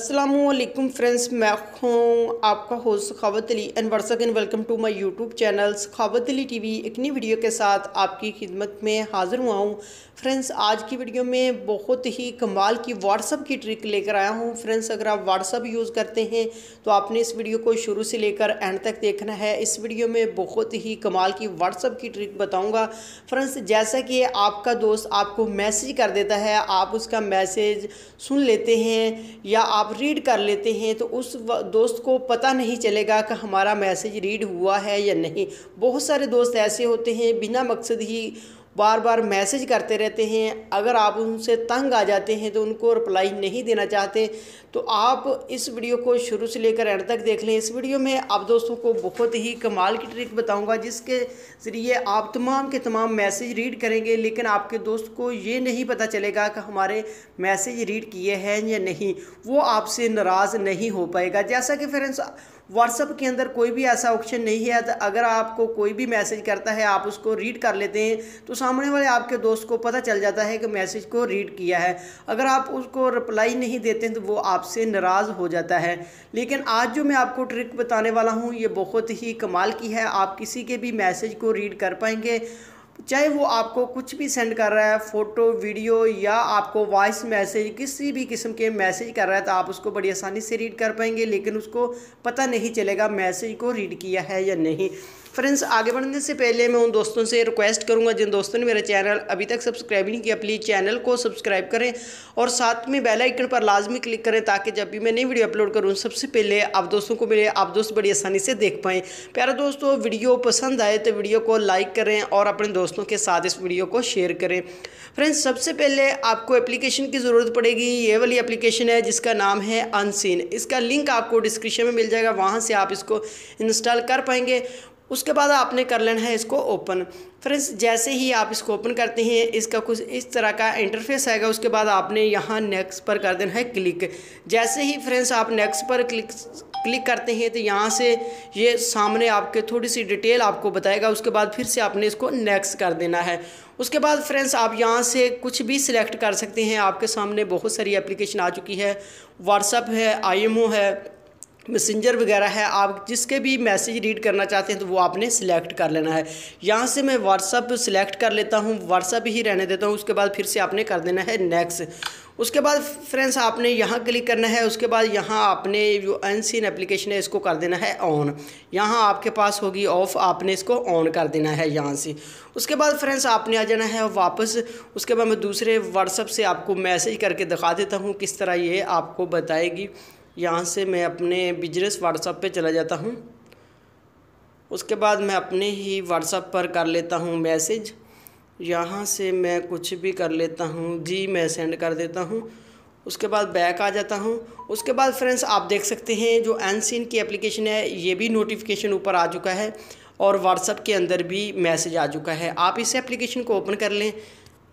अस्सलामुअलैकुम फ्रेंड्स, मैं हूँ आपका host Sakhawat Ali and once again welcome to my YouTube channel Sakhawat Ali TV. एक नई वीडियो के साथ आपकी खिदमत में हाज़िर हुआ हूँ। फ्रेंड्स, आज की वीडियो में बहुत ही कमाल की व्हाट्सअप की ट्रिक लेकर आया हूँ। फ्रेंड्स, अगर आप व्हाट्सअप यूज़ करते हैं तो आपने इस वीडियो को शुरू से लेकर एंड तक देखना है। इस वीडियो में बहुत ही कमाल की व्हाट्सअप की ट्रिक बताऊँगा। फ्रेंड्स, जैसा कि आपका दोस्त आपको मैसेज कर देता है, आप उसका मैसेज सुन लेते हैं या आप रीड कर लेते हैं तो उस दोस्त को पता नहीं चलेगा कि हमारा मैसेज रीड हुआ है या नहीं। बहुत सारे दोस्त ऐसे होते हैं बिना मकसद ही बार बार मैसेज करते रहते हैं। अगर आप उनसे तंग आ जाते हैं तो उनको रिप्लाई नहीं देना चाहते, तो आप इस वीडियो को शुरू से लेकर एंड तक देख लें। इस वीडियो में आप दोस्तों को बहुत ही कमाल की ट्रिक बताऊंगा जिसके ज़रिए आप तमाम के तमाम मैसेज रीड करेंगे, लेकिन आपके दोस्त को ये नहीं पता चलेगा कि हमारे मैसेज रीड किए हैं या नहीं। वो आपसे नाराज़ नहीं हो पाएगा। जैसा कि फ्रेंड्स, व्हाट्सएप के अंदर कोई भी ऐसा ऑप्शन नहीं है तो अगर आपको कोई भी मैसेज करता है आप उसको रीड कर लेते हैं तो सामने वाले आपके दोस्त को पता चल जाता है कि मैसेज को रीड किया है। अगर आप उसको रिप्लाई नहीं देते हैं तो वो आपसे नाराज़ हो जाता है। लेकिन आज जो मैं आपको ट्रिक बताने वाला हूँ ये बहुत ही कमाल की है। आप किसी के भी मैसेज को रीड कर पाएंगे, चाहे वो आपको कुछ भी सेंड कर रहा है, फ़ोटो, वीडियो या आपको वॉइस मैसेज, किसी भी किस्म के मैसेज कर रहा है तो आप उसको बड़ी आसानी से रीड कर पाएंगे, लेकिन उसको पता नहीं चलेगा मैसेज को रीड किया है या नहीं। फ्रेंड्स, आगे बढ़ने से पहले मैं उन दोस्तों से रिक्वेस्ट करूंगा जिन दोस्तों ने मेरा चैनल अभी तक सब्सक्राइब नहीं किया, प्लीज़ चैनल को सब्सक्राइब करें और साथ में बेल आइकन पर लाजमी क्लिक करें ताकि जब भी मैं नई वीडियो अपलोड करूं सबसे पहले आप दोस्तों को मिले, आप दोस्त बड़ी आसानी से देख पाएँ। प्यारे दोस्तों, वीडियो पसंद आए तो वीडियो को लाइक करें और अपने दोस्तों के साथ इस वीडियो को शेयर करें। फ्रेंड्स, सबसे पहले आपको एप्लीकेशन की ज़रूरत पड़ेगी। ये वाली एप्लीकेशन है जिसका नाम है अनसीन। इसका लिंक आपको डिस्क्रिप्शन में मिल जाएगा, वहाँ से आप इसको इंस्टॉल कर पाएंगे। उसके बाद आपने कर लेना है इसको ओपन। फ्रेंड्स, जैसे ही आप इसको ओपन करते हैं इसका कुछ इस तरह का इंटरफेस आएगा। उसके बाद आपने यहाँ नेक्स्ट पर कर देना है क्लिक। जैसे ही फ्रेंड्स आप नेक्स्ट पर क्लिक करते हैं तो यहाँ से ये सामने आपके थोड़ी सी डिटेल आपको बताएगा। उसके बाद फिर से आपने इसको नेक्स्ट कर देना है। उसके बाद फ्रेंड्स आप यहाँ से कुछ भी सिलेक्ट कर सकते हैं। आपके सामने बहुत सारी एप्लीकेशन आ चुकी है, व्हाट्सएप है, आईएमओ है, मैसेंजर वगैरह है। आप जिसके भी मैसेज रीड करना चाहते हैं तो वो आपने सिलेक्ट कर लेना है। यहाँ से मैं व्हाट्सएप सिलेक्ट कर लेता हूँ, व्हाट्सएप ही रहने देता हूँ। उसके बाद फिर से आपने कर देना है नेक्स्ट। उसके बाद फ्रेंड्स आपने यहाँ क्लिक करना है। उसके बाद यहाँ आपने जो अनसीन एप्लीकेशन है इसको कर देना है ऑन। यहाँ आपके पास होगी ऑफ, आपने इसको ऑन कर देना है यहाँ से। उसके बाद फ्रेंड्स आपने आ जाना है वापस। उसके बाद मैं दूसरे व्हाट्सएप से आपको मैसेज करके दिखा देता हूँ किस तरह ये आपको बताएगी। यहाँ से मैं अपने बिजनेस व्हाट्सएप पे चला जाता हूँ। उसके बाद मैं अपने ही व्हाट्सएप पर कर लेता हूँ मैसेज। यहाँ से मैं कुछ भी कर लेता हूँ जी, मैं सेंड कर देता हूँ। उसके बाद बैक आ जाता हूँ। उसके बाद फ्रेंड्स आप देख सकते हैं जो अनसीन की एप्लीकेशन है ये भी नोटिफिकेशन ऊपर आ चुका है और व्हाट्सएप के अंदर भी मैसेज आ चुका है। आप इस एप्लीकेशन को ओपन कर लें।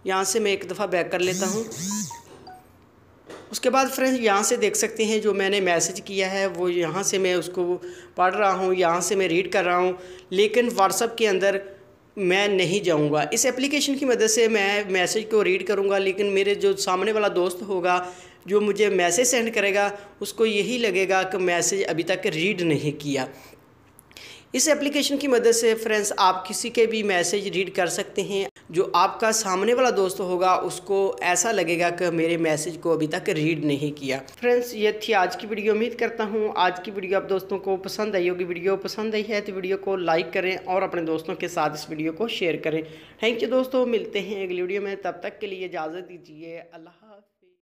यहाँ से मैं एक दफ़ा बैक कर लेता हूँ। उसके बाद फ्रेंड्स यहाँ से देख सकते हैं जो मैंने मैसेज किया है वो यहाँ से मैं उसको पढ़ रहा हूँ, यहाँ से मैं रीड कर रहा हूँ, लेकिन व्हाट्सएप के अंदर मैं नहीं जाऊँगा। इस एप्लीकेशन की मदद से मैं मैसेज को रीड करूँगा, लेकिन मेरे जो सामने वाला दोस्त होगा जो मुझे मैसेज सेंड करेगा उसको यही लगेगा कि मैसेज अभी तक रीड नहीं किया। इस एप्लीकेशन की मदद से फ्रेंड्स आप किसी के भी मैसेज रीड कर सकते हैं। जो आपका सामने वाला दोस्त होगा उसको ऐसा लगेगा कि मेरे मैसेज को अभी तक रीड नहीं किया। फ्रेंड्स, ये थी आज की वीडियो। उम्मीद करता हूँ आज की वीडियो आप दोस्तों को पसंद आई होगी। वीडियो पसंद आई है तो वीडियो को लाइक करें और अपने दोस्तों के साथ इस वीडियो को शेयर करें। थैंक यू दोस्तों, मिलते हैं अगली वीडियो में। तब तक के लिए इजाज़त दीजिए। अल्लाह।